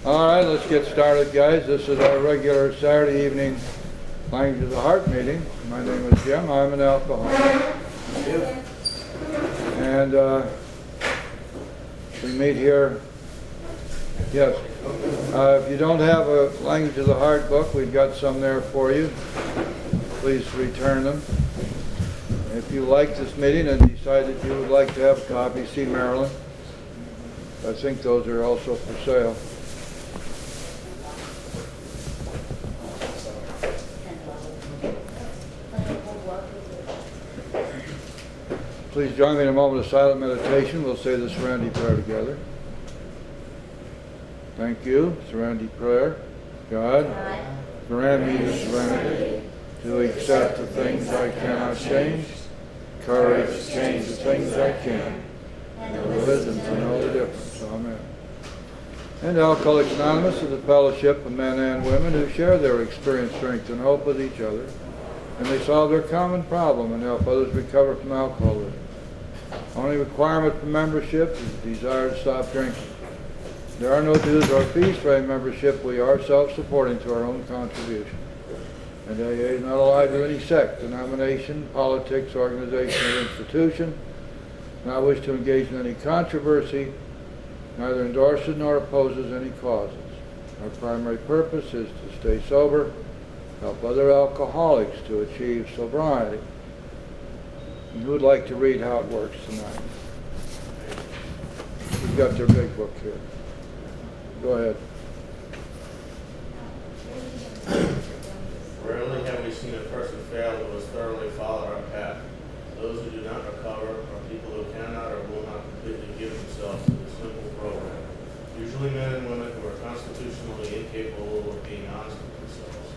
All right, let's get started, guys. This is our regular Saturday evening Language of the Heart meeting. My name is Jim. I'm an alcoholic. And we meet here. Yes. If you don't have a Language of the Heart book, we've got some there for you. Please return them. If you like this meeting and decide that you would like to have a copy, see Marilyn. I think those are also for sale. Please join me in a moment of silent meditation. We'll say the Serenity Prayer together. Thank you. Serenity Prayer. God, grant me the serenity to accept the things I cannot change, courage to change the things I can, and the wisdom to know the difference. Amen. And Alcoholics Anonymous is a fellowship of men and women who share their experience, strength, and hope with each other, and they solve their common problem and help others recover from alcoholism. Only requirement for membership is the desire to stop drinking. There are no dues or fees for a membership. We are self-supporting to our own contribution. And AA is not allied to any sect, denomination, politics, organization, or institution. Not wish to engage in any controversy, neither endorses nor opposes any causes. Our primary purpose is to stay sober, help other alcoholics to achieve sobriety. And who would like to read how it works tonight? You've got your big book here. Go ahead. Rarely have we seen a person fail who has thoroughly followed our path. Those who do not recover are people who cannot or will not completely give themselves to this simple program. Usually men and women who are constitutionally incapable of being honest with themselves.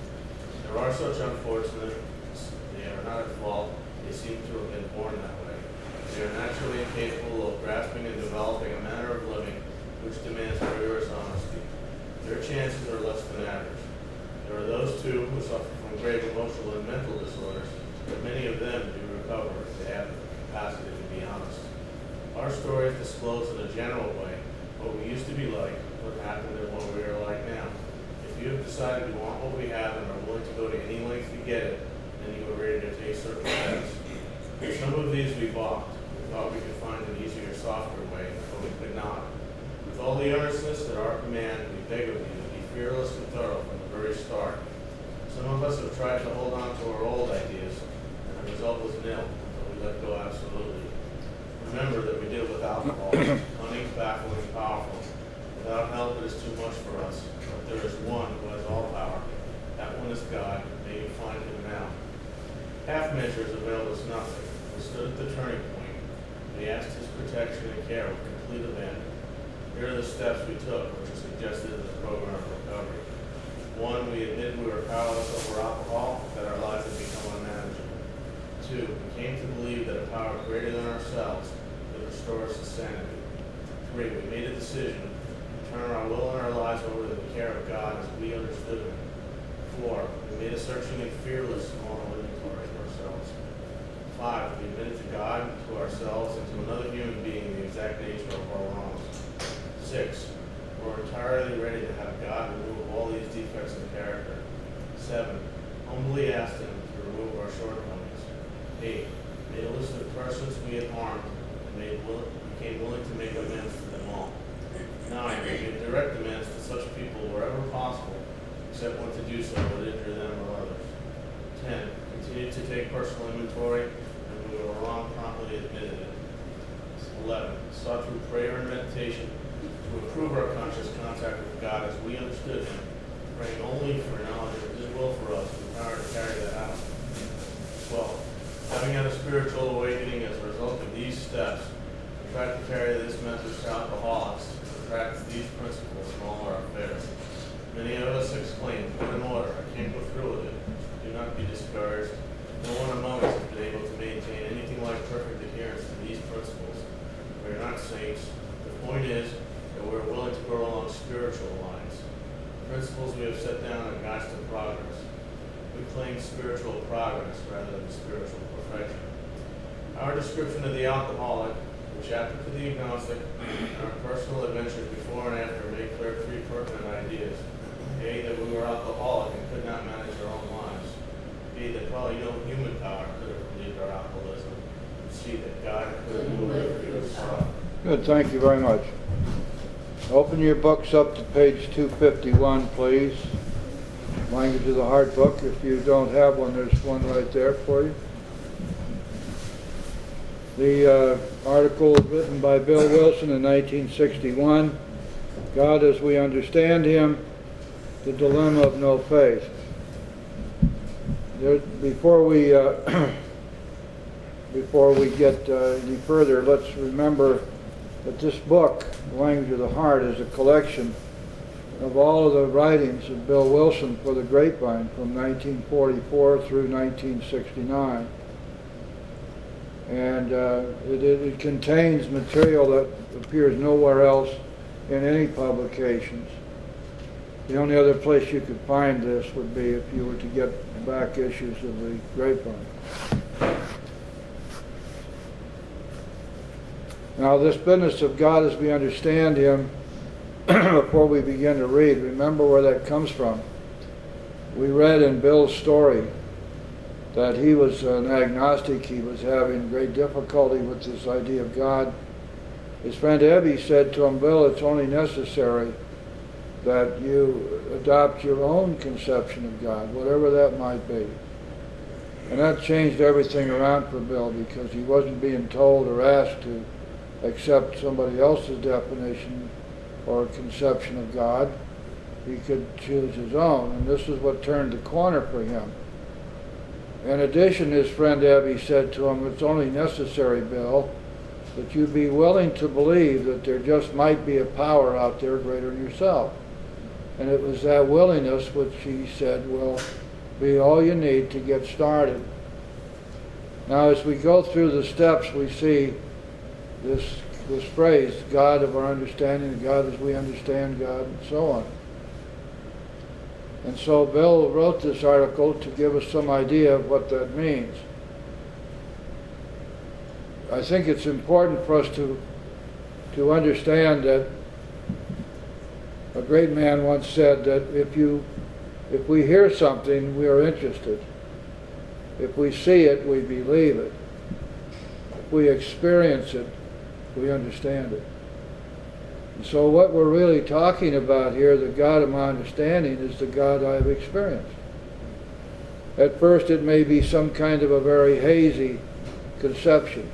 There are such unfortunates. They are not at fault. They seem to have been born that way. They are naturally incapable of grasping and developing a manner of living which demands rigorous honesty. Their chances are less than average. There are those, too, who suffer from grave emotional and mental disorders, but many of them do recover if they have the capacity to be honest. Our stories disclose in a general way what we used to be like, what happened, and what we are like now. If you have decided you want what we have and are willing to go to any length to get it, then you are ready to take certain steps. Some of these we balked. We thought we could find an easier, softer way, but we could not. With all the earnestness at our command, we beg of you to be fearless and thorough from the very start. Some of us have tried to hold on to our old ideas, and the result was nil, but we let go absolutely. Remember that we deal with alcohol, cunning, baffling, powerful. Without help, it is too much for us, but there is one who has all power. That one is God. May you find him now. Half measures availed us nothing. We stood at the turning point. We asked his protection and care with complete abandon. Here are the steps we took, which are suggested in the program of recovery. 1, we admitted we were powerless over alcohol, that our lives had become unmanageable. 2, we came to believe that a power greater than ourselves could restore us to sanity. 3, we made a decision to turn our will and our lives over to the care of God as we understood him. 4, we made a searching and fearless moral inventory of ourselves. 5, we admitted to God, to ourselves, and to another human being the exact nature of our wrongs. 6, we're entirely ready to have God remove all these defects of character. 7, humbly asked him to remove our shortcomings. 8, made a list of persons we had harmed and became willing to make amends to them all. 9, we made direct amends to such people wherever possible, except when to do so would injure them or others. 10, continued to take personal inventory, and when we were wrong, promptly admitted it. 11, sought through prayer and meditation to improve our conscious contact with God as we understood him, praying only for knowledge of his will for us and the power to carry that out. 12, having had a spiritual awakening as a result of these steps, we tried to carry this message to alcoholics and practice these principles in all our affairs. Many of us exclaimed, "Good in order, I can't go through with it." Do not be discouraged. No one among us has been able to maintain anything like perfect adherence to these principles. We are not saints. The point is that we are willing to grow along spiritual lines. The principles we have set down are guides to progress. We claim spiritual progress rather than spiritual perfection. Our description of the alcoholic The chapter to the agnostic, our personal adventures before and after made clear three pertinent ideas. A, that we were alcoholic and could not manage our own lives. B, that probably no human power could have relieved our alcoholism. And C, that God could move it for yourself. Good, thank you very much. Open your books up to page 251, please. Language of the Heart book. If you don't have one, there's one right there for you. The article written by Bill Wilson in 1961, God as We Understand Him, the Dilemma of No Faith. Before we get any further, let's remember that this book, The Language of the Heart, is a collection of all of the writings of Bill Wilson for the Grapevine from 1944 through 1969. And it contains material that appears nowhere else in any publications. The only other place you could find this would be if you were to get back issues of the Grapevine. Now, this business of God as we understand Him, before we begin to read, remember where that comes from. We read in Bill's story that he was an agnostic. He was having great difficulty with this idea of God. His friend Ebby said to him, Bill, it's only necessary that you adopt your own conception of God, whatever that might be. And that changed everything around for Bill, because he wasn't being told or asked to accept somebody else's definition or conception of God. He could choose his own, and this is what turned the corner for him. In addition, his friend Ebby said to him, it's only necessary, Bill, that you be willing to believe that there just might be a power out there greater than yourself. And it was that willingness which he said will be all you need to get started. Now, as we go through the steps, we see this phrase, God of our understanding, God as we understand God, and so on. And so Bill wrote this article to give us some idea of what that means. I think it's important for us to understand that a great man once said that if we hear something, we are interested. If we see it, we believe it. If we experience it, we understand it. And so what we're really talking about here, the God of my understanding, is the God I have experienced. At first it may be some kind of a very hazy conception.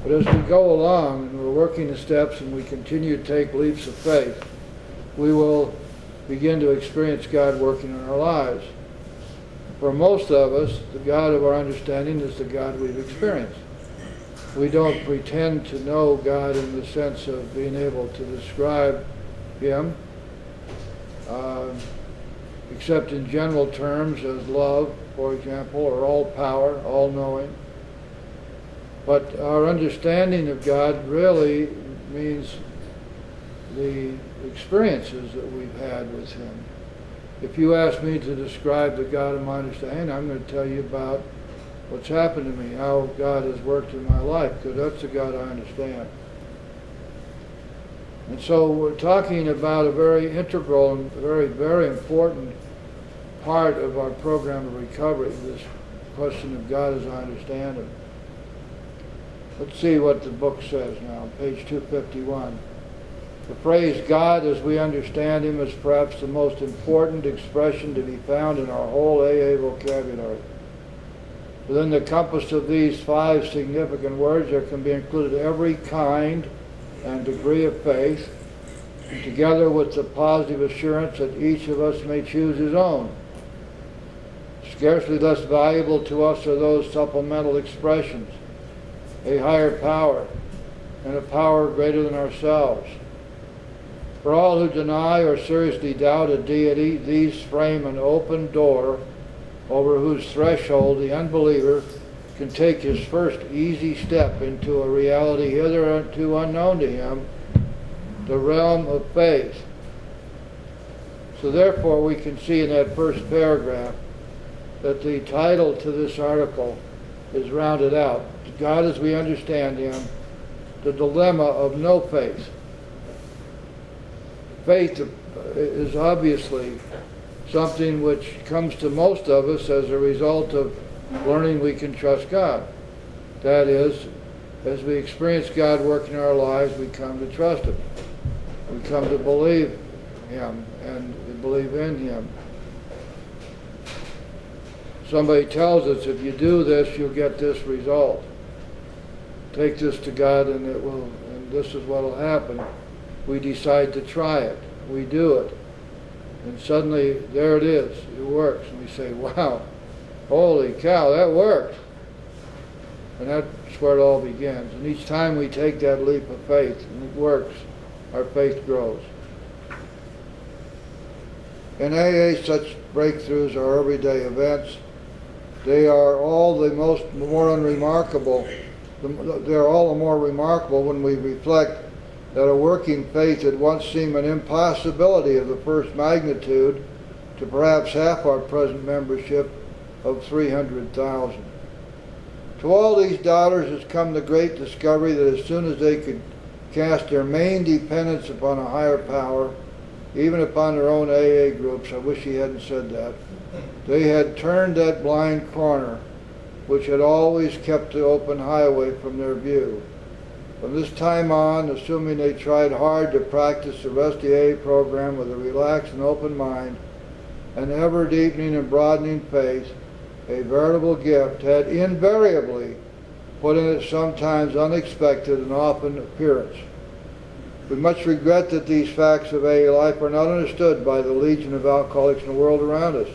But as we go along and we're working the steps and we continue to take leaps of faith, we will begin to experience God working in our lives. For most of us, the God of our understanding is the God we've experienced. We don't pretend to know God in the sense of being able to describe Him, except in general terms as love, for example, or all power, all knowing. But our understanding of God really means the experiences that we've had with Him. If you ask me to describe the God of my understanding, I'm going to tell you about what's happened to me, how God has worked in my life, because that's the God I understand. And so we're talking about a very integral and very, very important part of our program of recovery, this question of God as I understand Him. Let's see what the book says now, page 251. The phrase God as we understand Him is perhaps the most important expression to be found in our whole AA vocabulary. Within the compass of these 5 significant words, there can be included every kind and degree of faith, together with the positive assurance that each of us may choose his own. Scarcely less valuable to us are those supplemental expressions, a higher power, and a power greater than ourselves. For all who deny or seriously doubt a deity, these frame an open door over whose threshold the unbeliever can take his first easy step into a reality hitherto unknown to him, the realm of faith. So therefore we can see in that first paragraph that the title to this article is rounded out. God as we understand Him, the dilemma of no faith. Faith is obviously something which comes to most of us as a result of learning we can trust God. That is, as we experience God working in our lives, we come to trust Him. We come to believe Him and believe in Him. Somebody tells us, if you do this, you'll get this result. Take this to God and this is what will happen. We decide to try it. We do it. And suddenly, there it is. It works. And we say, wow, holy cow, that worked. And that's where it all begins. And each time we take that leap of faith and it works, our faith grows. In AA, such breakthroughs are everyday events. They are all the more remarkable. They are all the more remarkable when we reflect that a working faith had once seemed an impossibility of the first magnitude to perhaps half our present membership of 300,000. To all these daughters has come the great discovery that as soon as they could cast their main dependence upon a higher power, even upon their own AA groups, I wish he hadn't said that, they had turned that blind corner which had always kept the open highway from their view. From this time on, assuming they tried hard to practice the rest of the AA program with a relaxed and open mind, an ever-deepening and broadening faith, a veritable gift, had invariably put in it sometimes unexpected and often appearance. We much regret that these facts of AA life are not understood by the legion of alcoholics in the world around us.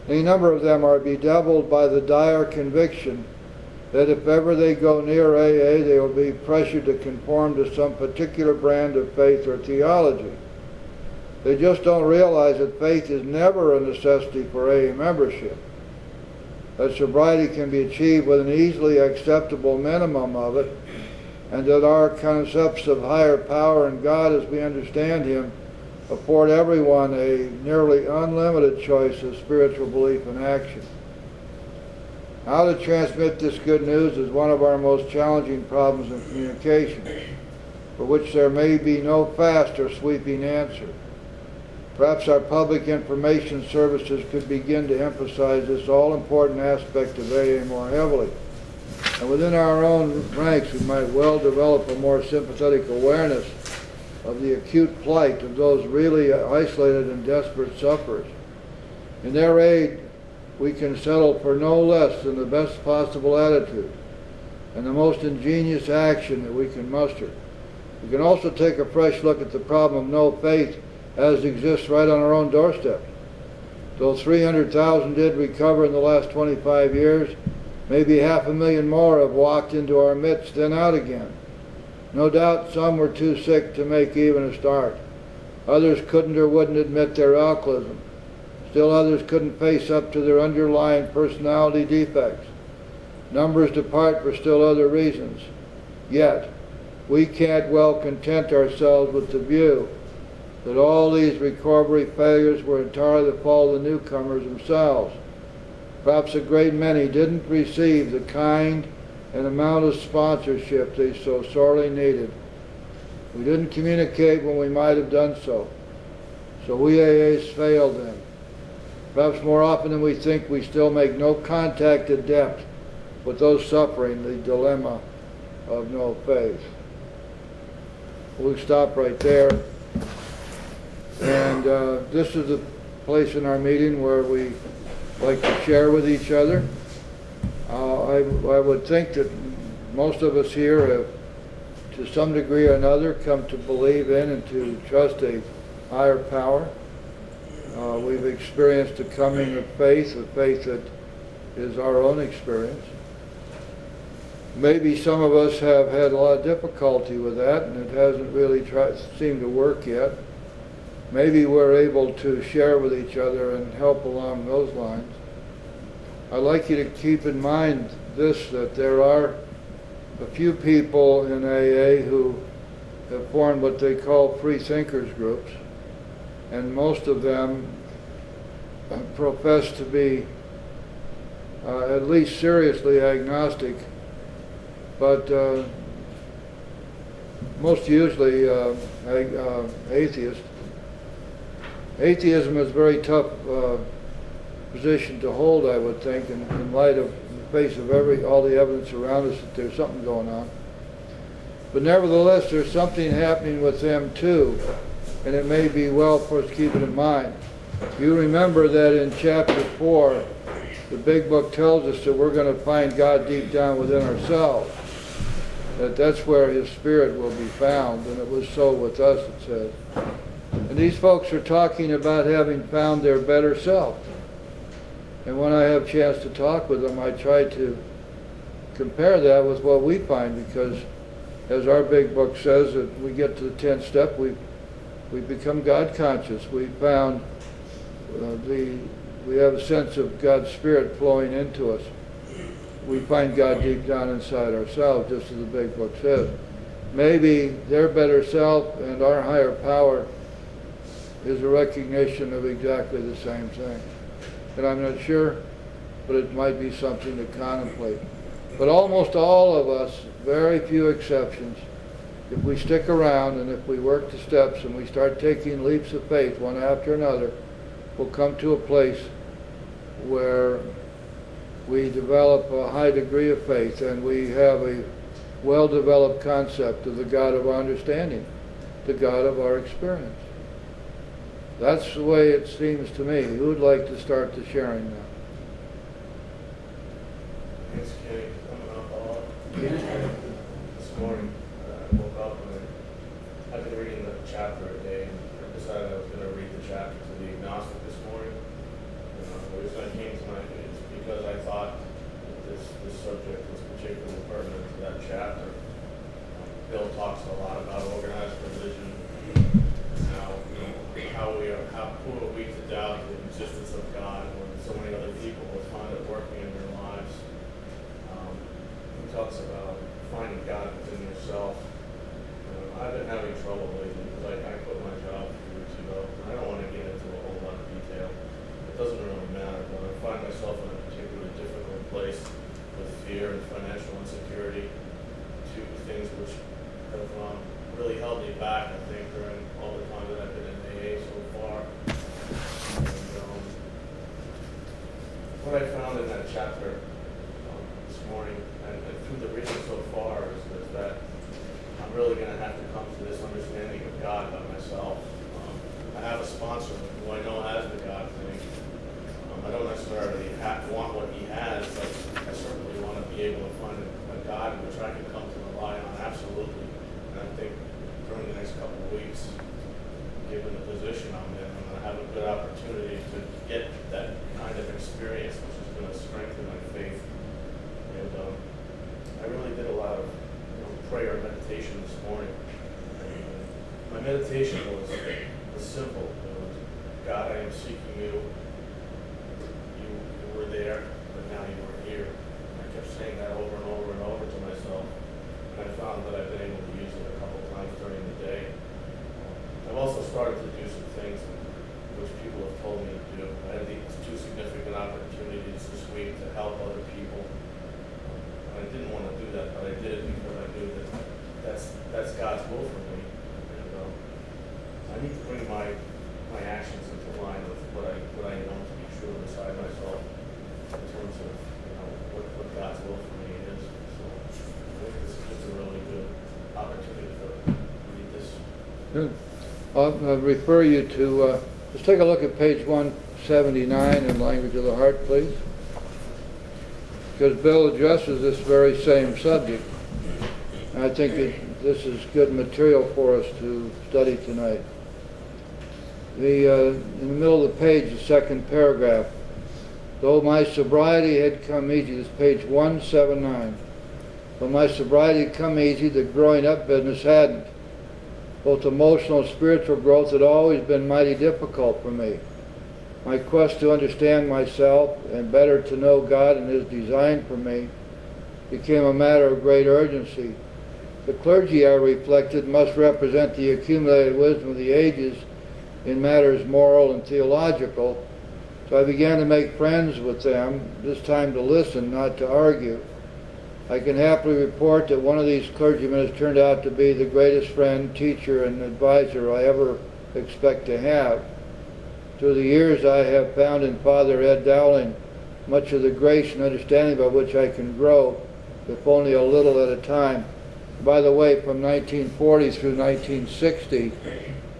Any number of them are bedeviled by the dire conviction that if ever they go near AA, they will be pressured to conform to some particular brand of faith or theology. They just don't realize that faith is never a necessity for AA membership, that sobriety can be achieved with an easily acceptable minimum of it, and that our concepts of higher power and God as we understand Him afford everyone a nearly unlimited choice of spiritual belief and action. How to transmit this good news is one of our most challenging problems in communication, for which there may be no fast or sweeping answer. Perhaps our public information services could begin to emphasize this all-important aspect of AA more heavily. And within our own ranks, we might well develop a more sympathetic awareness of the acute plight of those really isolated and desperate sufferers. In their aid, we can settle for no less than the best possible attitude and the most ingenious action that we can muster. We can also take a fresh look at the problem of no faith as it exists right on our own doorstep. Though 300,000 did recover in the last 25 years, maybe 500,000 more have walked into our midst, then out again. No doubt some were too sick to make even a start. Others couldn't or wouldn't admit their alcoholism. Still others couldn't face up to their underlying personality defects. Numbers depart for still other reasons. Yet, we can't well content ourselves with the view that all these recovery failures were entirely the fault of the newcomers themselves. Perhaps a great many didn't receive the kind and amount of sponsorship they so sorely needed. We didn't communicate when we might have done so. So we AAs failed them. Perhaps more often than we think, we still make no contact at depth with those suffering the dilemma of no faith. We'll stop right there. And this is the place in our meeting where we like to share with each other. I would think that most of us here have, to some degree or another, come to believe in and to trust a higher power. We've experienced the coming of faith, a faith that is our own experience. Maybe some of us have had a lot of difficulty with that, and it hasn't really seemed to work yet. Maybe we're able to share with each other and help along those lines. I'd like you to keep in mind this, that there are a few people in AA who have formed what they call free thinkers groups, and most of them profess to be at least seriously agnostic, but most usually atheist. Atheism is a very tough position to hold, I would think, in light of the face of all the evidence around us that there's something going on. But nevertheless, there's something happening with them too, and it may be well for us to keep it in mind. You remember that in chapter 4, the big book tells us that we're going to find God deep down within ourselves, that's where His Spirit will be found, and it was so with us, it says. And these folks are talking about having found their better self. And when I have a chance to talk with them, I try to compare that with what we find, because as our big book says, that we get to the 10th step, we become God conscious. We found we have a sense of God's Spirit flowing into us. We find God deep down inside ourselves, just as the big book says. Maybe their better self and our higher power is a recognition of exactly the same thing. And I'm not sure, but it might be something to contemplate. But almost all of us, very few exceptions, if we stick around and if we work the steps and we start taking leaps of faith one after another, we'll come to a place where we develop a high degree of faith and we have a well-developed concept of the God of our understanding, the God of our experience. That's the way it seems to me. Who would like to start the sharing now? Thanks, Kenny, for coming up all this morning. I woke up and I've been reading the chapter a day, and I decided I was going to read the chapter to the agnostic this morning. The reason I came tonight is because I thought that this subject was particularly pertinent to that chapter. Bill talks a lot about organized religion, who are we to doubt the existence of God when so many other people will find it working in their lives. He talks about finding God within yourself. I've been having trouble lately because I quit my job a few weeks ago. I don't want to get into a whole lot of detail. It doesn't really matter, but I find myself in a particularly difficult place with fear and financial insecurity, two things which have really held me back, I think, during all the time that I've been in AA so far. And, what I found in that chapter this morning, and through the reading so far, is that I'm really going to have to come to this understanding of God by myself. I have a sponsor who I know has the God thing. I don't necessarily want what he has, but I certainly want to be able to find a God which I can come to rely on absolutely. And I think during the next couple of weeks, given the position I'm in, I'm going to have a good opportunity to get that kind of experience, which is going to strengthen my faith. And I really did a lot of prayer and meditation this morning. And my meditation was simple. It was, God, I am seeking you. You were there, but now you are here. And I kept saying that over and over and over to myself. And I found that I've been able to use it a couple times during the day. I've also started to do some things which people have told me to do. I had these 2 significant opportunities this week to help other people. And I didn't want to do that, but I did it because I knew that that's God's will for me. And I need to bring my actions into line with what I know to be true inside myself in terms of what God's will for me is. So I think this is just a really good opportunity to read this. Good. I'll refer you to, just take a look at page 179 in Language of the Heart, please. Because Bill addresses this very same subject. And I think this is good material for us to study tonight. In the middle of the page, the second paragraph. Though my sobriety had come easy, this is page 179. Though my sobriety had come easy, the growing up business hadn't. Both emotional and spiritual growth had always been mighty difficult for me. My quest to understand myself and better to know God and His design for me became a matter of great urgency. The clergy, I reflected, must represent the accumulated wisdom of the ages in matters moral and theological, so I began to make friends with them, this time to listen, not to argue. I can happily report that one of these clergymen has turned out to be the greatest friend, teacher, and advisor I ever expect to have. Through the years, I have found in Father Ed Dowling much of the grace and understanding by which I can grow, if only a little at a time. By the way, from 1940 through 1960,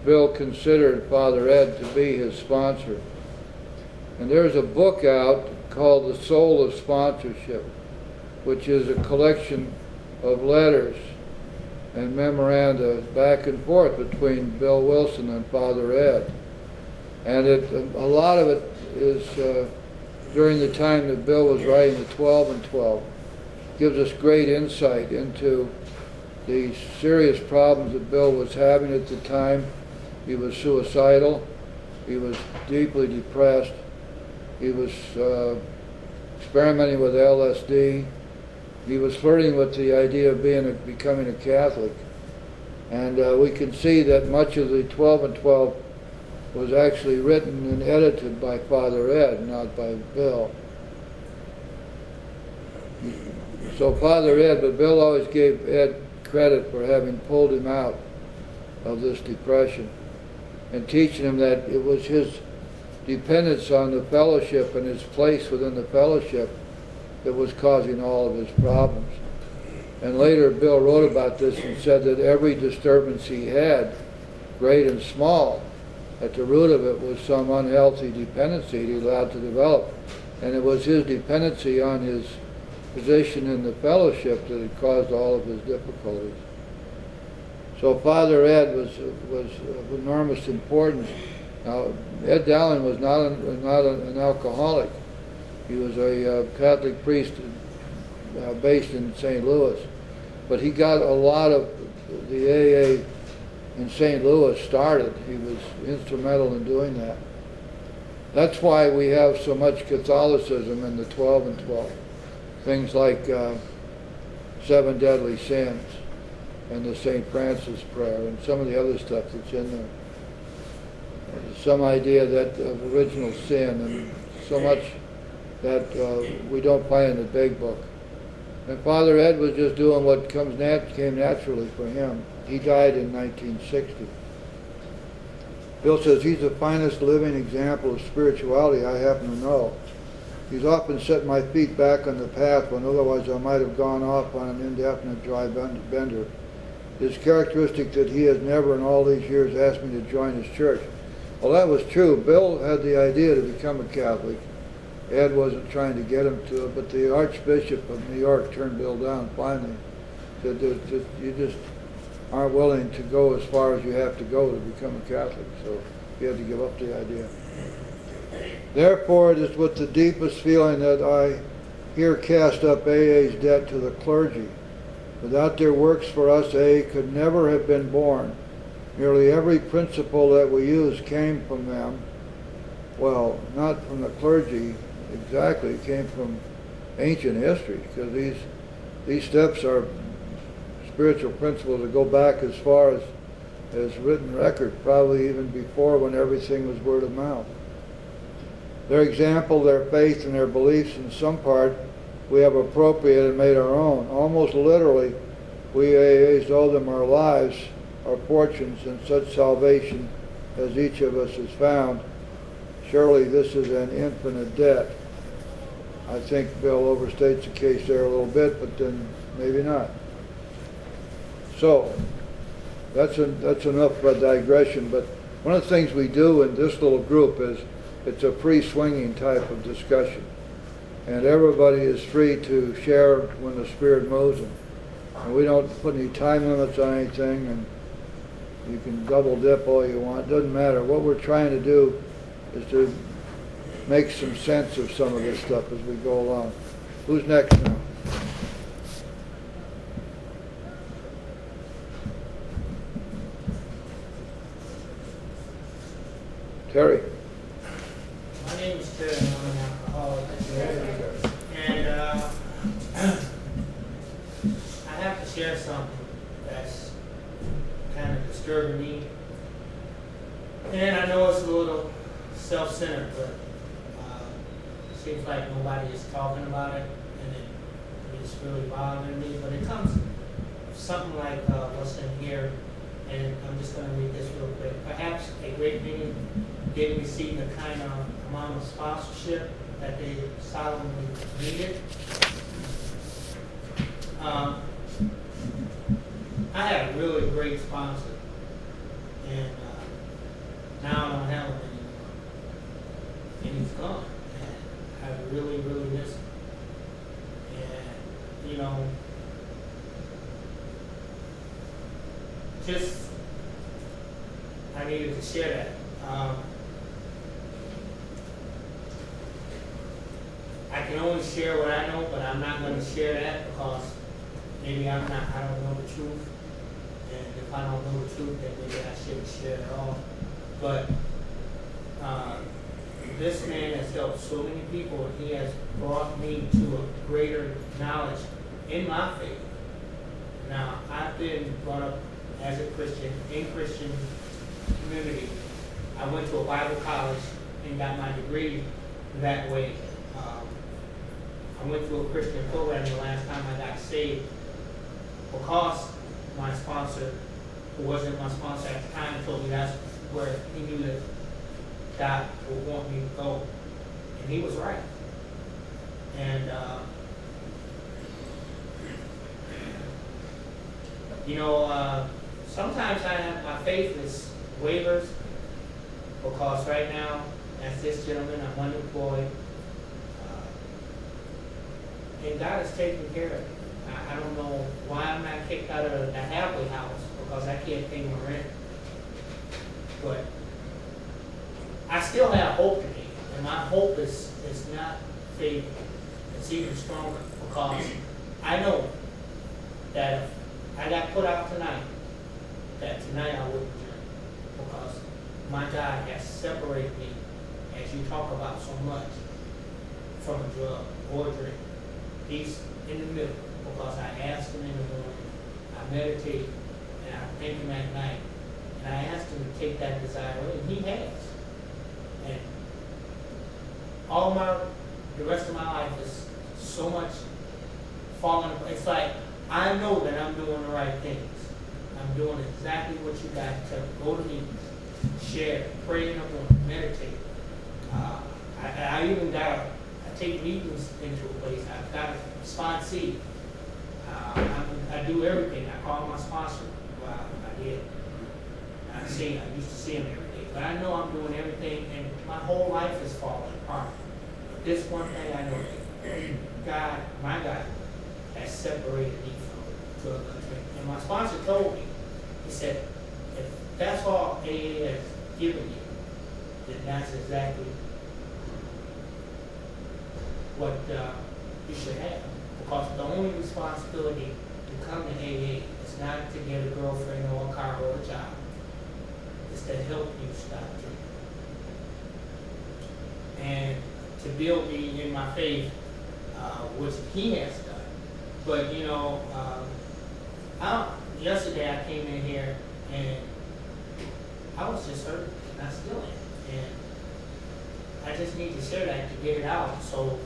Bill considered Father Ed to be his sponsor. And there's a book out called The Soul of Sponsorship, which is a collection of letters and memoranda back and forth between Bill Wilson and Father Ed. And a lot of it is during the time that Bill was writing the 12 and 12. Gives us great insight into the serious problems that Bill was having at the time. He was suicidal. He was deeply depressed. He was experimenting with LSD. He was flirting with the idea of becoming a Catholic. And we can see that much of the 12 and 12 was actually written and edited by Father Ed, not by Bill. So Father Ed, but Bill always gave Ed credit for having pulled him out of this depression and teaching him that it was his dependence on the fellowship and his place within the fellowship that was causing all of his problems. And later Bill wrote about this and said that every disturbance he had, great and small, at the root of it was some unhealthy dependency he allowed to develop. And it was his dependency on his position in the fellowship that had caused all of his difficulties. So Father Ed was of enormous importance. Now, Ed Dowling was not an alcoholic. He was a Catholic priest based in St. Louis. But he got a lot of the AA in St. Louis started. He was instrumental in doing that. That's why we have so much Catholicism in the 12 and 12. Things like 7 deadly sins and the St. Francis prayer and some of the other stuff that's in there. Some idea that of original sin and so much that we don't find in the big book. And Father Ed was just doing what came naturally for him. He died in 1960. Bill says he's the finest living example of spirituality I happen to know. He's often set my feet back on the path when otherwise I might have gone off on an indefinite dry bender. His characteristic that he has never in all these years asked me to join his church. Well, that was true. Bill had the idea to become a Catholic. Ed wasn't trying to get him to it, but the Archbishop of New York turned Bill down finally. Said, you just aren't willing to go as far as you have to go to become a Catholic, so he had to give up the idea. Therefore, it is with the deepest feeling that I here cast up AA's debt to the clergy. Without their works for us, AA could never have been born. Nearly every principle that we use came from them. Well, not from the clergy exactly, it came from ancient history, because these steps are spiritual principles that go back as far as written record, probably even before when everything was word of mouth. Their example, their faith, and their beliefs in some part we have appropriated and made our own. Almost literally, we AAs owe them our lives, our fortunes, and such salvation as each of us has found. Surely this is an infinite debt. I think Bill overstates the case there a little bit, but then maybe not. So, that's enough of a digression, but one of the things we do in this little group is it's a free-swinging type of discussion. And everybody is free to share when the Spirit moves them. And we don't put any time limits on anything, and you can double dip all you want. It doesn't matter. What we're trying to do is to make some sense of some of this stuff as we go along. Who's next now? Terry. My name is Terry, and I'm an alcoholic. And I have to share something that's kind of disturbing me. And I know it's a little self-centered, but it seems like nobody is talking about it, and it it's really bothering me, but it comes something like what's in here, and I'm just going to read this real quick. Perhaps a great many didn't receive the kind of amount of sponsorship that they solemnly needed. I had a really great sponsor, and now I don't have him anymore, and he's gone. And I really, really miss him. And you know, just I needed to share that. I can only share what I know, but I'm not going to share that because maybe I don't know the truth. And if I don't know the truth, then maybe I shouldn't share it all. But this man has helped so many people, and he has brought me to a greater knowledge in my faith. Now, I've been brought up as a Christian, in Christian community. I went to a Bible college and got my degree that way. I went through a Christian program the last time I got saved because my sponsor, who wasn't my sponsor at the time, told me that's where he knew that God would want me to go. And he was right. And, you know, sometimes my faith is wavers because right now, as this gentleman, I'm unemployed. And God is taking care of me. I don't know why I'm not kicked out of the halfway house because I can't pay my rent. But I still have hope in me. And my hope is not fading. It's even stronger because I know that if I got put out tonight, that tonight I wouldn't drink because my God has separated me, as you talk about so much, from a drug or a drink. He's in the middle because I asked him in the morning, I meditate, and I thank him at night, and I asked him to take that desire away, and he has. And the rest of my life is so much falling apart. It's like I know that I'm doing the right things. I'm doing exactly what you guys tell me. Go to meetings, share, pray in the morning, meditate. I even got I take meetings into a place. I've got a sponsee. I do everything. I call my sponsor. Well, I did. I used to see him every day. But I know I'm doing everything, and my whole life is falling apart. But this one thing I know, God, my God, has separated me from drug drink. And my sponsor told me, he said, if that's all AA has given you, then that's exactly what you should have. Because the only responsibility to come to AA is not to get a girlfriend or a car or a job. It's to help you stop drinking. And to build me in my faith, which he has done. But, you know, yesterday I came in here and I was just hurt, and I still am. And I just need to share that to get it out so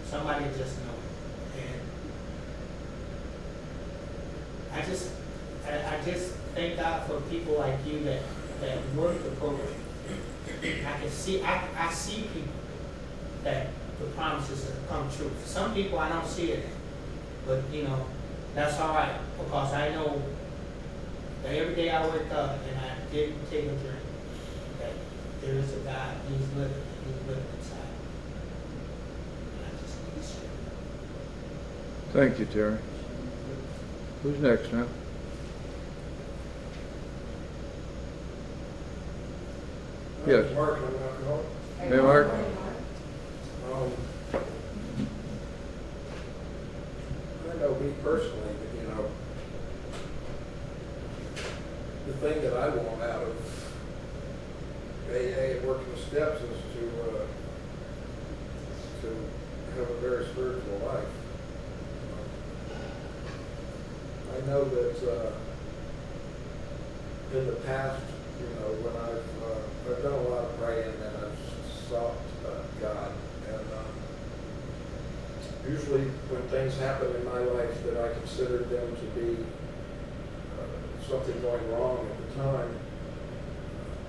somebody just know it. And I just thank God for people like you that work the program. I see people that the promises have come true. For some people I don't see it in. But you know, that's all right because I know that every day I wake up and I didn't take a drink, that there is a God, He's living inside. And I just need to share. Thank you, Terry. Who's next now? Yes. Mark, I'm alcoholic. Hey, Mark. I know me personally, but the thing that I want out of AA and working the steps is to have a very spiritual life. I know that in the past, when I've done a lot of praying and I've sought God, and usually when things happen in my life that I considered them to be something going wrong at the time,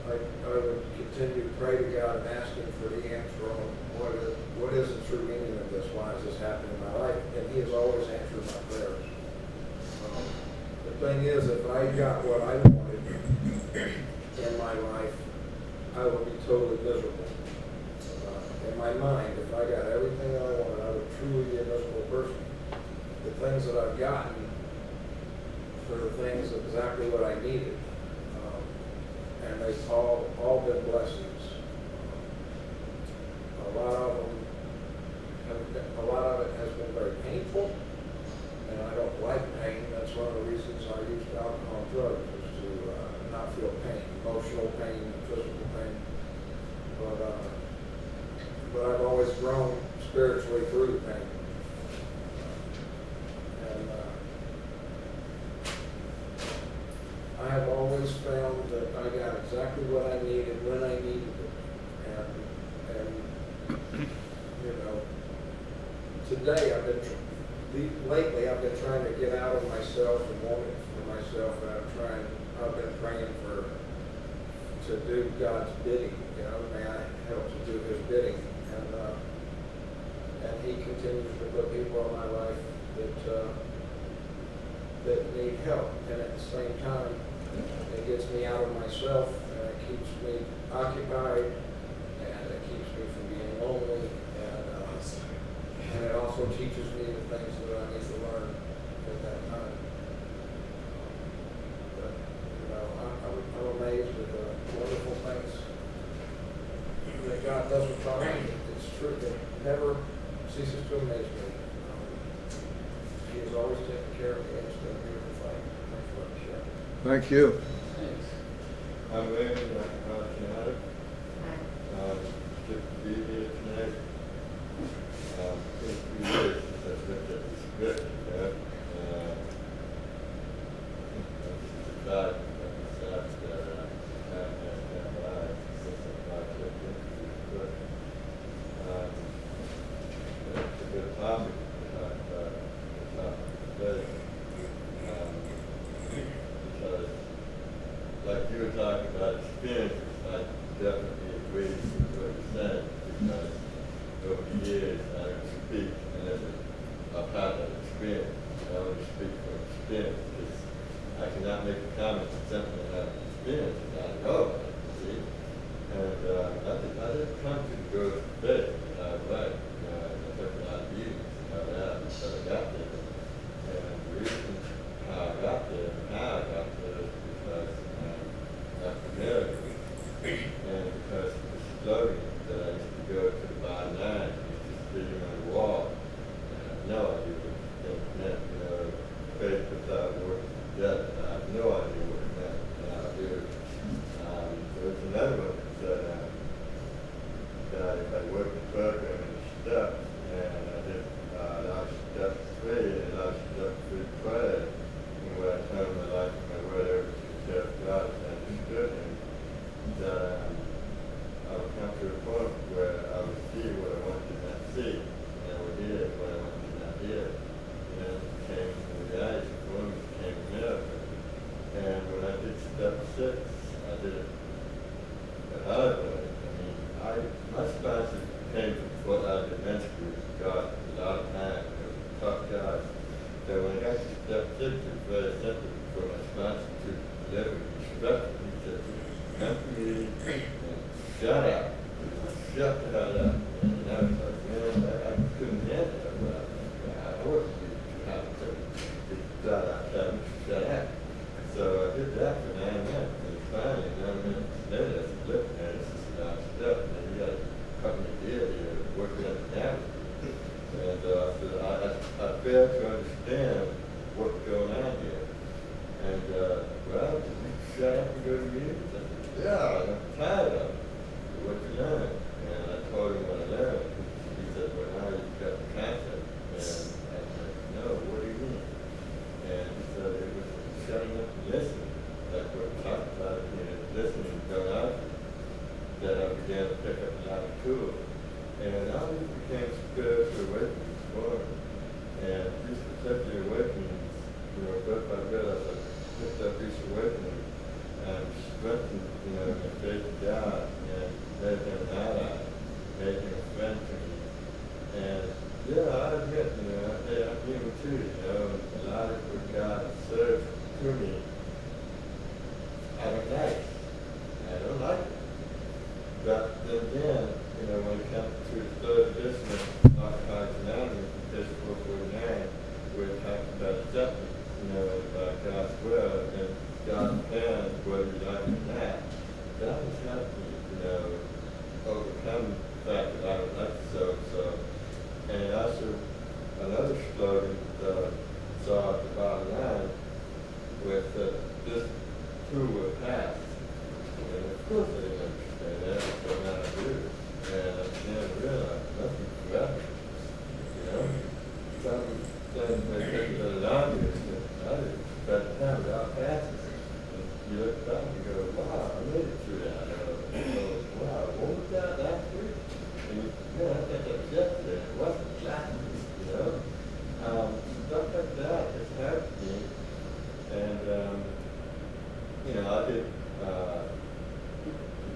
I would continue to pray to God and ask Him for the answer on what is the true meaning of this? Why is this happening in my life? And He has always answered my prayers. The thing is, if I got what I wanted in my life, I would be totally miserable. In my mind, if I got everything I wanted, I would truly be a miserable person. The things that I've gotten are the things exactly what I needed. And they've all been blessings. A lot of it has been very painful, and I don't like pain. That's one of the reasons I used alcohol and drugs, is to not feel pain, emotional pain, physical pain. But I've always grown spiritually through the pain. And I have always found that I got exactly what I needed when I needed it. And you know, today lately I've been trying to get out of myself and want it for myself, and I've been praying to do God's bidding. You know, may I help to do His bidding, and He continues to put people in my life that need help, and at the same time, it gets me out of myself, and it keeps me occupied, and it keeps me from being lonely, and it also teaches me the things that I need to learn at that time. But, you know, I'm amazed at the wonderful things that God does with my life. It's true. It never ceases to amaze me. He has always taken care of me, and it's been a beautiful fight. Thanks for letting me share. Thank you. Thanks. I'm Raymond, I'm good to be here tonight. It's 3 years since I've looked at this script, you know. It's about myself that I have life since I've looked into this book. It's a good topic to talk about today. Because like you were talking about experiences, I definitely agree with what you're saying, because over the years I don't speak unless I've had that experience. I only speak from experience, because I cannot make a comment on something I haven't experienced and I know about it, see? And I didn't come to go to bed right. I took a lot of meetings and all that until I got there. And the reason how I got there and how I got there is because after marriage, and because of the slogan that I used to go to the bar 9, and just reading on the wall, and I had no idea what it meant, you know, faith without working together. I had no idea what it meant. There was another one that said if I worked the program in the steps, and I did last step 3 and last step 3 prayer, and where I turned my life and my word over to the care of God and understood Him, that I would come to a point where I would see what I wanted to not see, and I would hear what I wanted to not hear. And then it became a reality for me, it became a miracle. And when I did step 6, I did it the hard way. I mean, my sponsor came from Fort Lauderdale Men's Group, God, a lot of time, it was a tough guy. So when I got to step 6, it was very simple for my sponsor to deliver instruction. He said, come to me and shut up. Shut the hell up. And I was like, man, I couldn't handle it. I wasn't having to shut up, shut up. So I did that for 9 months. And finally, 9 minutes later, I said, look, man, this is a lot of stuff. And you got to cut me a deal here, work it up and down. And I failed to understand what's going on here. And, well, did you shut up and go to meetings? I said, yeah, I'm tired of it. What you learn? And I told him what I learned. He said, well, now you've got the concept. And I said, no, what do you mean? And he said, it was shutting up and listening. Like what we talked about, listening and going out, that I began to pick up a lot of tools. And all these became spiritual awakenings for morning. And just accept the awakening, bit by bit as I picked up each awakening and strengthened, my faith in God and made him an ally, made him a friend to me. And yeah, I admit, hey, I'm human too, and a lot of what God served to me, I don't like. I don't like it. But then again, when it comes to the third edition of Narcotics Anonymous, page 449, where it talks about acceptance, about God's will and God's plan, whether you like it or not, God has helped me, overcome the fact that I don't like so. And also, another slogan that I saw at the bottom line with this too will pass. And of course I didn't understand that, but now I do. And I began to realize nothing forever. Some things may take a little longer than others, but time it all passes. And you look back and go, wow, I made it through that. Wow, what was that last week? And I think that was yesterday. It wasn't last week, Stuff like that has helped me. And, I did the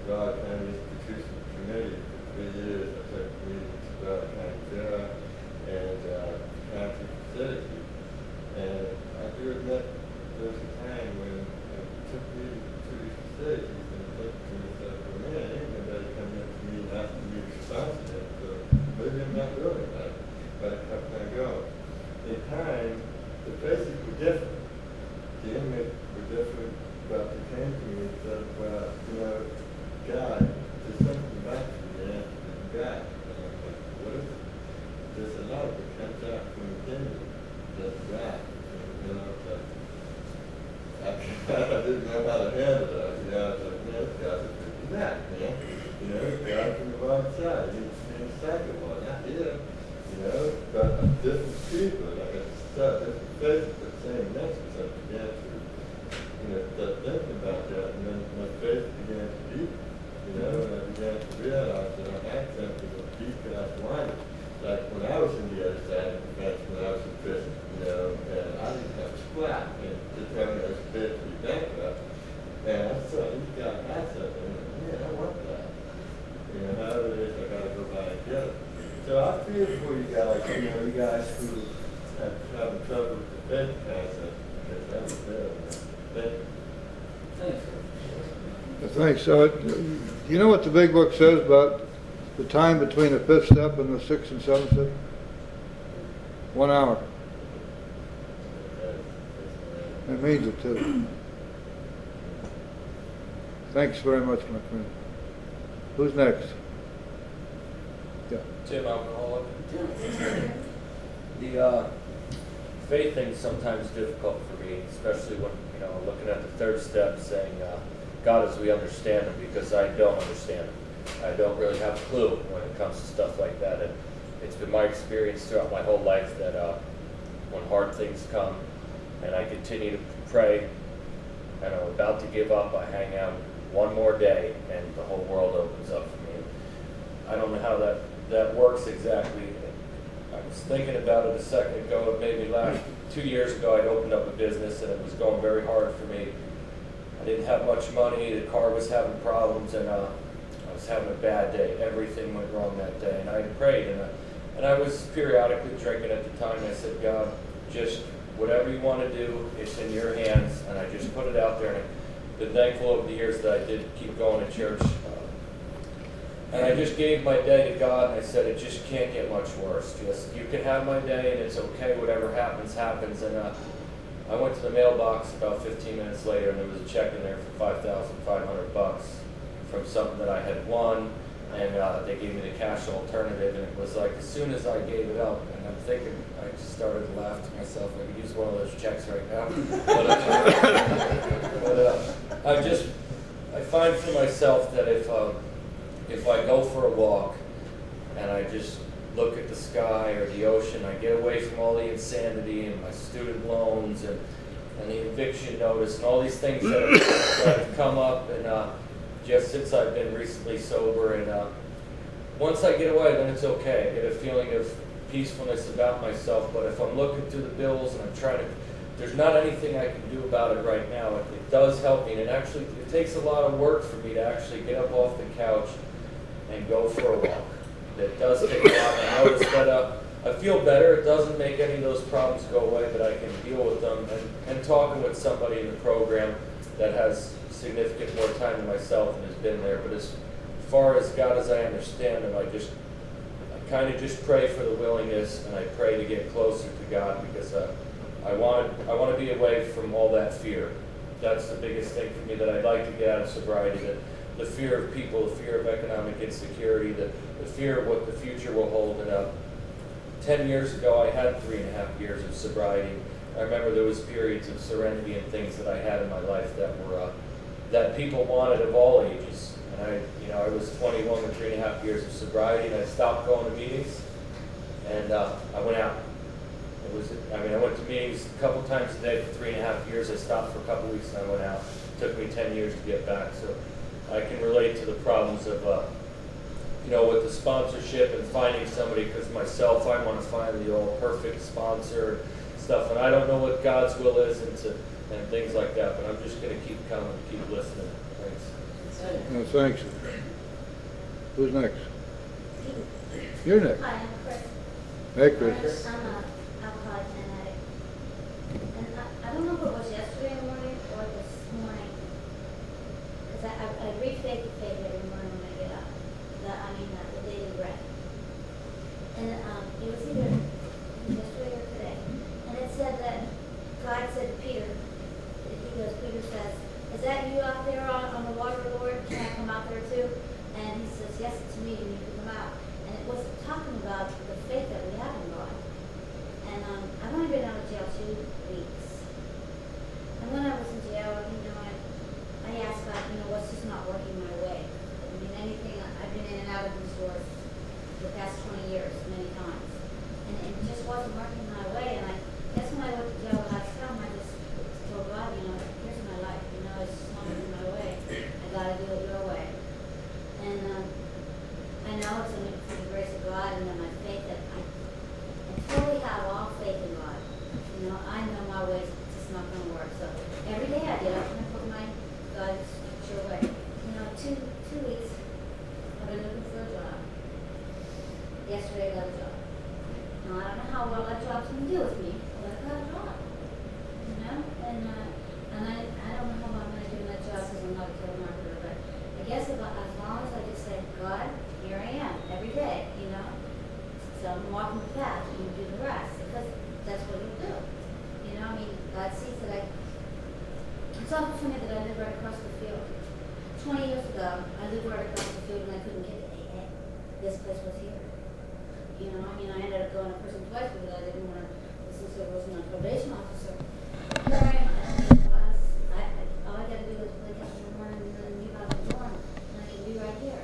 Broward County Institution Committee for 3 years. I took meetings to Broward County Jail and county facility. And I do admit there was a time when I took meetings to these facilities and think to myself, well, man, ain't nobody coming up to me and asking me to respond to that. So maybe I'm not really right. But I kept on going. In time, the faces were different. The inmates were different, but they came to me and said, well, God, there's something about you, man, that you got. And I'm like, what is it? There's a love that comes out from within you, that's God. I didn't know how to handle that. I was like, man, this guy's a freaking nut, man. God from the wrong side. He's in the second one, not here. But different people, like I said, different faces, but same message. I began to, start thinking about that, and then my faith began to deepen, and I began to realize that I had something as deep as I wanted. Like when I was in the other side of the fence, when I was in prison, and I didn't have squat, and to tell me I was fit to be bankrupt, and I saw these guys had something, and man, I want that. However it is, I gotta go by and get it. So I feel for you guys, you guys who have having trouble with the faith concept, because that was there. Thank you. Thanks. Thanks. You know what the big book says about the time between the fifth step and the sixth and seventh step? 1 hour. It means it too. Thanks very much, my friend. Who's next? Yeah. Tim, alcoholic. The faith thing's sometimes difficult for me, especially when, looking at the third step saying, God as we understand him, because I don't understand him. I don't really have a clue when it comes to stuff like that. And it's been my experience throughout my whole life that when hard things come and I continue to pray and I'm about to give up, I hang out one more day and the whole world opens up for me. I don't know how that works exactly. I was thinking about it a second ago. Maybe 2 years ago I'd opened up a business and it was going very hard for me. I didn't have much money, the car was having problems, and I was having a bad day. Everything went wrong that day, and I prayed, and I was periodically drinking at the time. I said, God, just whatever you want to do, it's in your hands, and I just put it out there, and I've been thankful over the years that I did keep going to church. And I just gave my day to God, and I said, it just can't get much worse. Just, you can have my day, and it's okay, whatever happens, happens. And I went to the mailbox about 15 minutes later, and there was a check in there for $5,500 from something that I had won, and they gave me the cash alternative, and it was like, as soon as I gave it up, and I'm thinking, I just started to laugh to myself, I could use one of those checks right now. But I find for myself that if I go for a walk, and I just look at the sky or the ocean, I get away from all the insanity and my student loans and the eviction notice and all these things that have come up, and just since I've been recently sober, and once I get away, then it's okay. I get a feeling of peacefulness about myself, but if I'm looking through the bills and I'm trying to, there's not anything I can do about it right now. It does help me, and it takes a lot of work for me to actually get up off the couch and go for a walk. It does take a lot. I notice that I feel better. It doesn't make any of those problems go away, but I can deal with them. And talking with somebody in the program that has significant more time than myself and has been there. But as far as God as I understand Him, I kind of just pray for the willingness, and I pray to get closer to God, because I want to be away from all that fear. That's the biggest thing for me that I'd like to get out of sobriety. The fear of people, the fear of economic insecurity, the fear of what the future will hold. And 10 years ago, I had 3.5 years of sobriety. I remember there was periods of serenity and things that I had in my life that were that people wanted of all ages. And I was 21 with 3.5 years of sobriety, and I stopped going to meetings, and I went out. I went to meetings a couple times a day for 3.5 years. I stopped for a couple weeks and I went out. It took me 10 years to get back. So I can relate to the problems of, with the sponsorship and finding somebody, because myself, I want to find the all perfect sponsor and stuff. And I don't know what God's will is and things like that, but I'm just going to keep coming, keep listening. Thanks. No, thanks. Who's next? You're next. Hi, I'm Chris. Hey, Chris. I'm an alcoholic and addict. And I don't know if it was yesterday morning or this morning, because I read Faith to Faith every morning when I get up. The daily bread. And it was either yesterday or today. And it said that God said to Peter, Peter says, "Is that you out there on the water, Lord? Can I come out there too?" And he says, "Yes, it's me, and you can come out." And it was talking about the faith that we have in God. And I've only been out of jail 2 weeks. And when I was in jail, I asked God, what's just not working my way? Anything, I've been in and out of these doors for the past 20 years, many times. And it just wasn't working my way. And I guess when I went to jail last time, I just told God, here's my life. It's just not working my way. I got to do it your way. And I know it's for the grace of God and then my faith that I totally have all faith in God. I know my ways, it's just not going to work. So every day I get up and I put my God's your way. 2 weeks, I've been looking for a job. Yesterday I got a job. Now I don't know how well that job's going to deal with me, but I got a job. And I don't know how I'm going to do that job because I'm not a telemarketer, but I guess as long as I just say, God, here I am, every day, So I'm walking the path and you do the rest, because that's what you do. God sees that it's awful for me that I live right across the field. 20 years ago, I lived right across the field and I couldn't get it. This place was here. I ended up going to prison twice because I didn't want to, since I wasn't a probation officer. Here I am. All I got to do is wake up in the morning and then leave out the door, and I can be right here.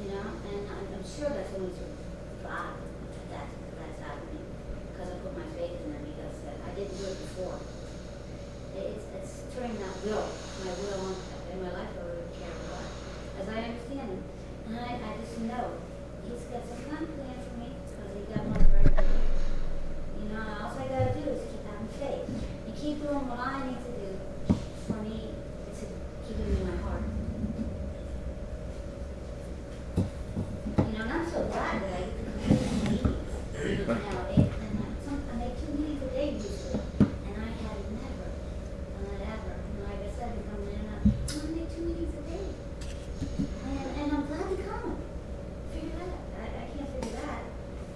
And I'm sure that's only through God that's happening, because I put my faith in Him, because I didn't do it before. It's turning that will, my will on in my life over to care of God, as I understand Him. And I just know He's got some kind of plan for me, because He got one very good. All I got to do is keep having faith and keep doing what I need to do for me to keep Him in my heart. And I'm so glad that I get to come to these meetings now. I make 2 meetings a day usually, and I had never done that ever. Like I said, I'm coming in, I make 2 meetings a day, and I'm glad to come. Figure that out. I can't figure that.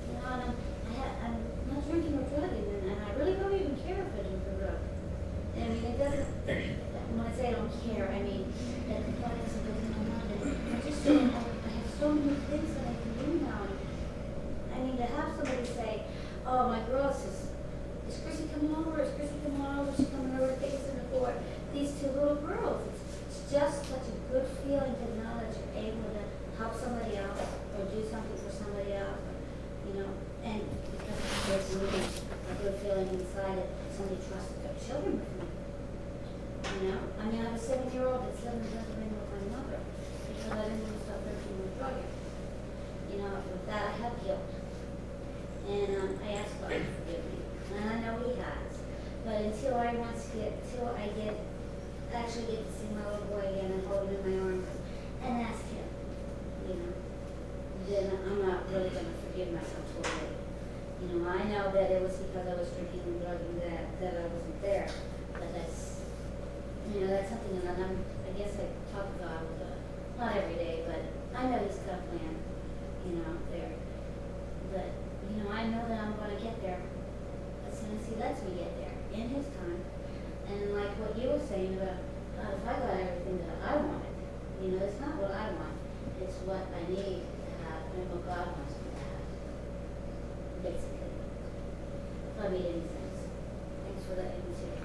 And I'm not drinking or drugging, and I really don't even care if I drink or drug. It doesn't. When I say I don't care, I mean that God doesn't go in my mind. I just don't. I have so many things that I can do now. To have somebody say, "Oh, my girl says, is Chrissy coming over? Is Chrissy coming over? She's coming over to take us in the court." These 2 little girls. It's just such a good feeling to know that you're able to help somebody else or do something for somebody else, and because there's really a good feeling inside that somebody trusts their children with me. I have a 7-year-old that's living in Pennsylvania with my mother because I didn't want to stop drinking or drugging. With that I have guilt. And know that it was because I was drinking and drugging that I wasn't there. But that's, you know, that's something that I guess I talk about, not every day, but I know he's got a plan, you know, there. But, you know, I know that I'm going to get there as soon as he lets me get there, in his time. And like what you were saying about, God, if I got everything that I wanted, you know, it's not what I want, it's what I need to have and what God wants me to have, basically. If that made any sense. Thanks for letting me share.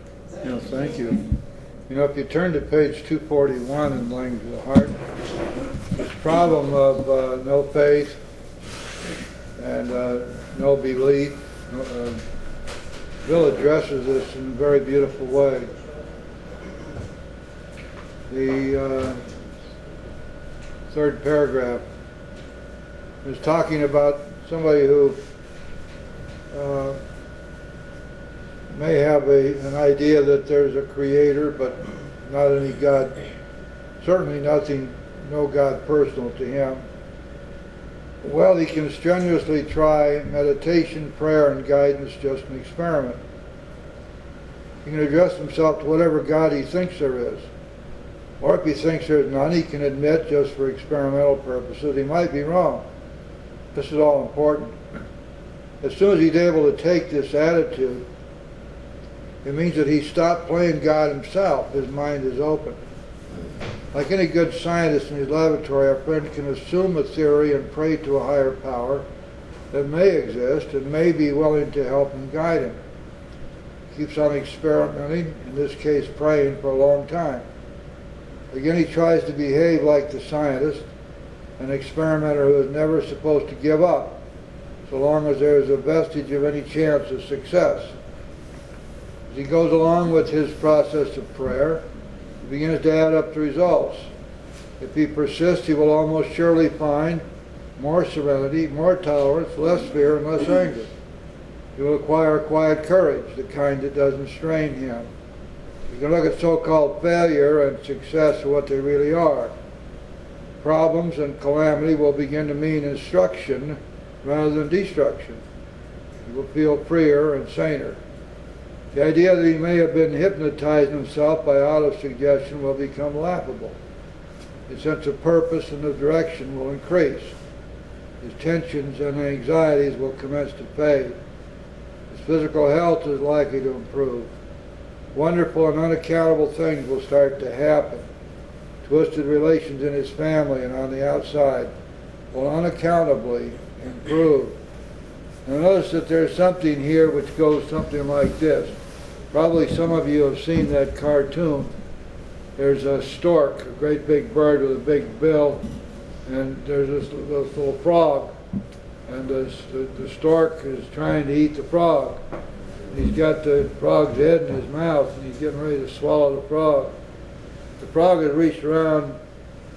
Yeah, thank you. You know, if you turn to page 241 in Language of the Heart, this problem of no faith and no belief, Bill addresses this in a very beautiful way. The third paragraph is talking about somebody who may have an idea that there's a creator, but not any God, certainly no God personal to him. Well, he can strenuously try meditation, prayer, and guidance, just an experiment. He can address himself to whatever God he thinks there is. Or if he thinks there's none, he can admit, just for experimental purposes, he might be wrong. This is all important. As soon as he's able to take this attitude, it means that he stopped playing God himself. His mind is open. Like any good scientist in his laboratory, our friend can assume a theory and pray to a higher power that may exist and may be willing to help and guide him. He keeps on experimenting, in this case praying, for a long time. Again, he tries to behave like the scientist, an experimenter who is never supposed to give up, so long as there is a vestige of any chance of success. As he goes along with his process of prayer, he begins to add up the results. If he persists, he will almost surely find more serenity, more tolerance, less fear, and less anger. He will acquire quiet courage, the kind that doesn't strain him. You can look at so-called failure and success for what they really are. Problems and calamity will begin to mean instruction rather than destruction. He will feel freer and saner. The idea that he may have been hypnotizing himself by auto-suggestion will become laughable. His sense of purpose and of direction will increase. His tensions and anxieties will commence to fade. His physical health is likely to improve. Wonderful and unaccountable things will start to happen. Twisted relations in his family and on the outside will unaccountably improve. Now notice that there's something here which goes something like this. Probably some of you have seen that cartoon. There's a stork, a great big bird with a big bill, and there's this little frog. And the stork is trying to eat the frog. He's got the frog's head in his mouth, and he's getting ready to swallow the frog. The frog has reached around,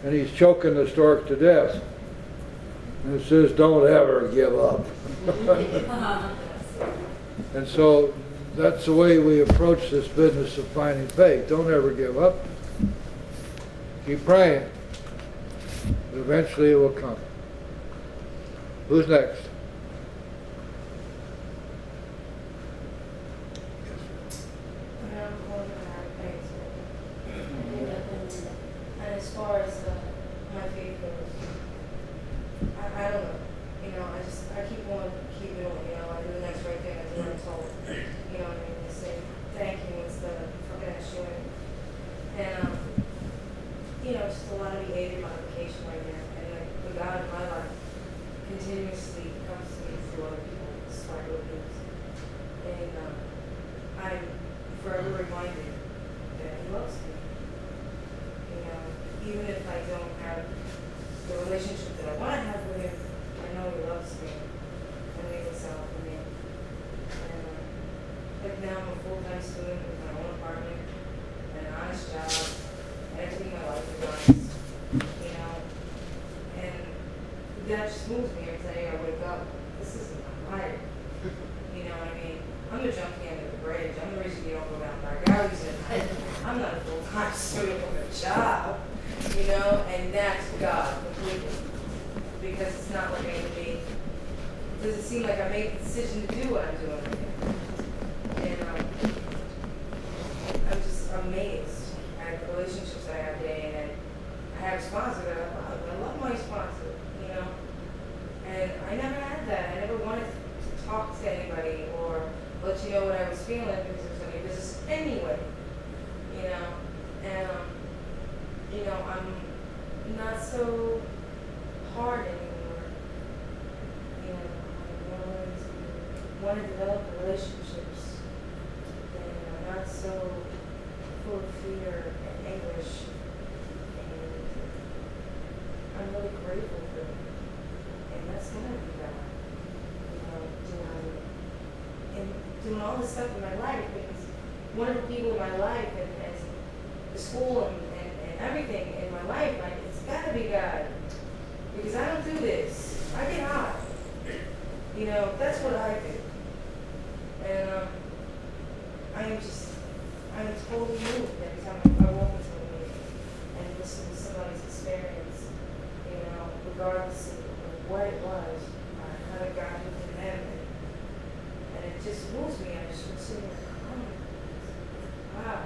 and he's choking the stork to death. And it says, "Don't ever give up." And so that's the way we approach this business of finding faith. Don't ever give up. Keep praying. But eventually it will come. Who's next? And as far as my faith goes, I don't know. You know, I keep on keeping on. You know, I do the next right thing. I do what I'm told. You know what I mean? They say thank you instead of fucking assuring. And you know, just a lot of behavior modification right now. And like the God in my life continuously comes to me through other people, smart little things. And I'm forever reminded that He loves me. You know, even if I don't have the relationship that I want to have with Him, I know He loves me and He looks out for me. And like now I'm a full-time student with my own apartment and an honest job, and everything in my life is honest. You know, and that just moves me every day I wake up. This isn't right. You know what I mean? I'm the junkie under the bridge. I'm the reason you don't go down dark alleys at night. I'm not a full-time student with a job, you know, and that's God completely. Because it's not like anybody does it seem like I made the decision to do what I'm doing right now. And I'm just amazed at the relationships I have day in. And I have a sponsor that I love. I love my sponsor, you know. And I never had that. I never wanted to talk to anybody or let you know what I was feeling because it was none of your business anyway, you know. And you know, I'm not so hard anymore. You know, I want to develop relationships, and I'm not so full of fear and anguish. And I'm really grateful for it. And that's gonna be that. You know, doing all this stuff in my life because one of the people in my life and the school and everything in my life, like, it's gotta be God. Because I don't do this. I get high. You know, that's what I do. And I'm totally moved every time I walk into a meeting and listen to somebody's experience, you know, regardless of what it was, how it got within them. And it just moves me. I just would sit there and oh, wow,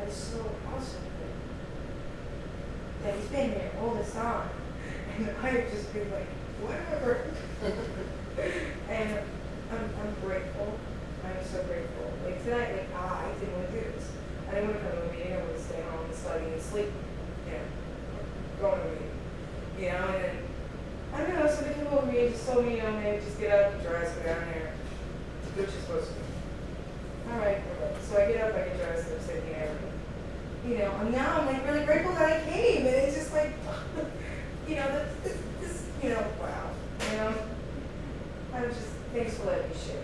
that's so awesome that he's been here all this time. And I've just been like, whatever. And I'm grateful. I'm so grateful. Like tonight, like, I didn't want to do this. I didn't want to come to a meeting. I wanted to stay home and study and sleep. You know, going to a meeting. You know, and then, I don't know, somebody came over to me and just told me, you know, maybe just get up and dress, go down there. Do what you're supposed to do. All right. So I get up, I get dressed, and I'm sitting there. You know, and now I'm like really grateful that I came. And it's just like, you know, this, you know, wow. You know, I'm just, thanks for letting me share.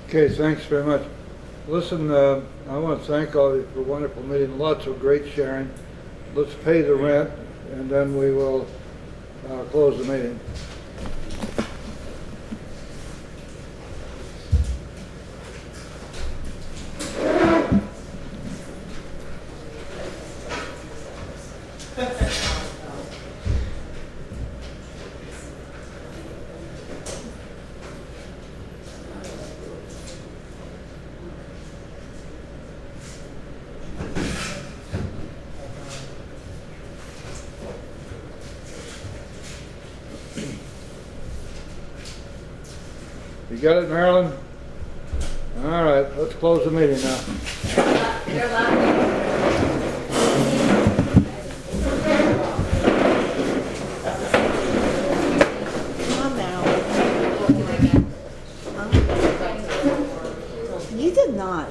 Okay, thanks very much. Listen, I want to thank all of you for a wonderful meeting. Lots of great sharing. Let's pay the rent, and then we will close the meeting. You got it, Marilyn? All right, let's close the meeting now. You're welcome. Come on now. You did not.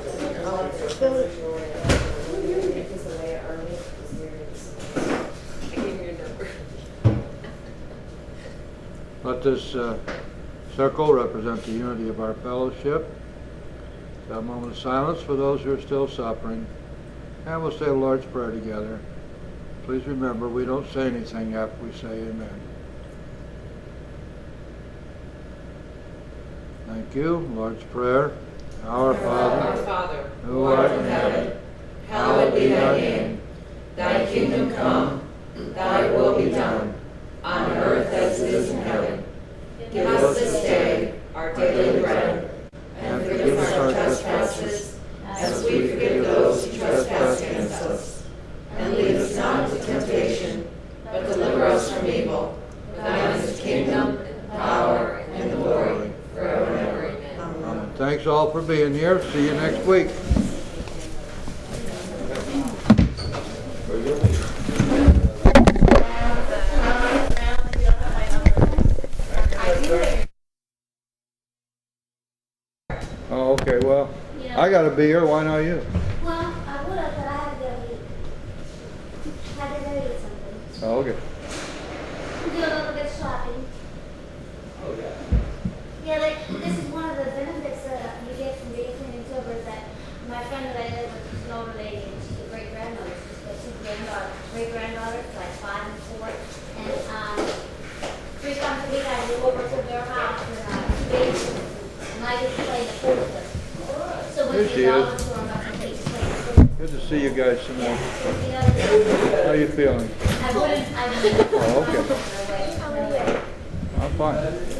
Let this circle represent the unity of our fellowship. Have a moment of silence for those who are still suffering. And we'll say the Lord's Prayer together. Please remember, we don't say anything after we say amen. Thank you. Lord's Prayer. Our Father, who art in heaven, hallowed be thy name. Thy kingdom come, thy will be done, on earth as it is in heaven. Give us this day our daily bread, and forgive us our trespasses, as we forgive those who trespass against us. And lead us not into temptation, but deliver us from evil. For thine is the kingdom, the power, and the glory, forever and ever. Amen. Thanks all for being here. See you next week. Oh, okay, well, Yeah. I gotta be here, why not you? Well, I would have, but I had to go eat. Had to go eat something. Oh, okay. Do a little bit of shopping. Oh, yeah. Yeah, like, this is one of the benefits that you get from being clean and sober is that my friend that I live with is an older lady and she's a great-granddaughter. She's got two great-granddaughters, like 5 and 4. And 3 times a week I go over to their house and babysit. And I get to play the pool with them. So when Here the she adults is. who are not complete to play the pool. Good to see you guys tonight. The other How you feeling? I wouldn't. Oh, okay. How are you? fine.